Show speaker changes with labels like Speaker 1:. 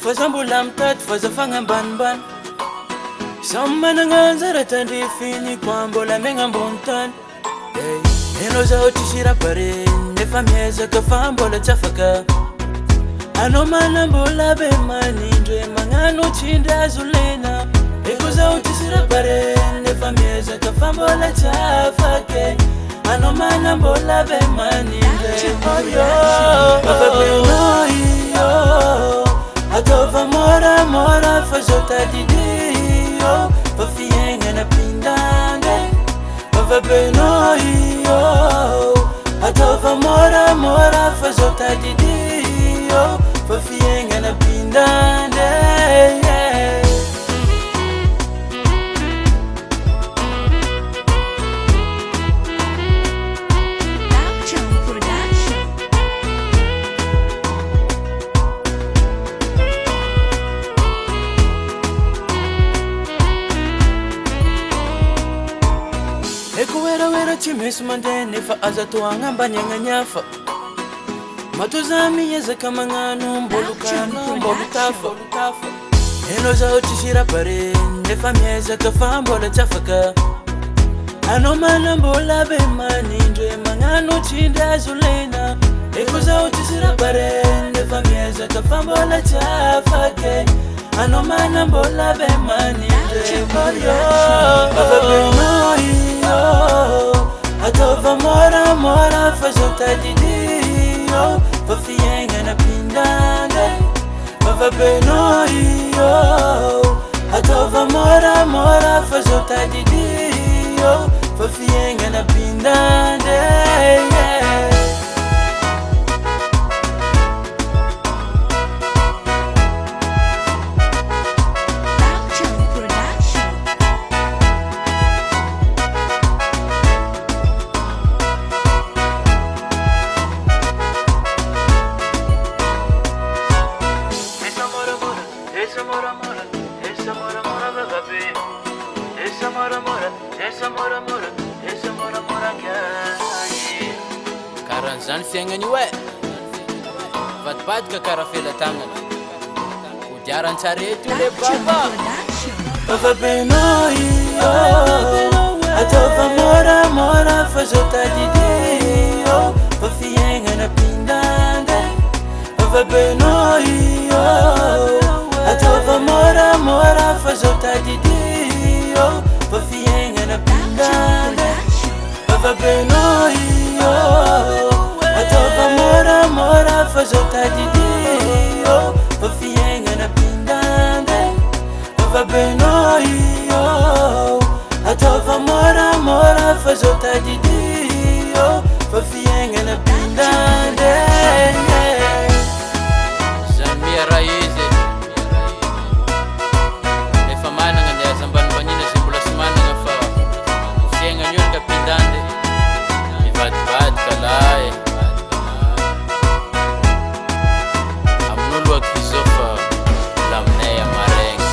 Speaker 1: fazambola mitady fazafagna ambanimbany samy managna anjara tandrifiny koa mbola megna ambony tany enao zaho tsisy rapare nefa miezaka fa mbola tsy afaka anao manambola be manindre magnano tsindry azo lena eko zaho tsisy rapare nefa miezaka fa mbola tsy afaka anao manambola be manindre afabenao iyo ataova moramora fa zao tadidio fa fiaignana pindande afabenao iyo ataova moramora fa zao tadidio fa fiaignana pindande Wera tsy misy mandeha nefa aza to agnambany agnanyafa matoza miezaka magnano mbolokano mbolutafa enao zaho tsisy rapare nefa miezaka fa mbola tsy afaka anao manambola be manindre magnano tsindry azo lena eko zaho tsisy rapare nefa miezaka fa mbola tsy afaka anao manambola be manindre afabenao iyo ataova moramora fa zao tadidio fa fiaignana pindande afabenao iyo ataova moramora fa zao tadidio fa fiaignana pindande
Speaker 2: Karan'izany fiaignany io vadibadika karaha felatagnana kodiaran-tsarety io le baba
Speaker 1: afabenao iyo ataova moramora fa zao tadidio fa fiaignana pindande afabenao iyo ataova moramora fa zao tadidio fa fiaignana pindande afabenao iyo ataova moramora fa zao tadidio fa fiaignana pindande afabenao iyo ataova moramora fa zao tadidio fa fiaignana pindande
Speaker 2: zany miara izy nefa managna le aza ambanibanina zay mbola sy managna fa fiaignany io ka pindande mivadibadika lahy amin'olo akizao fa laminay amaregna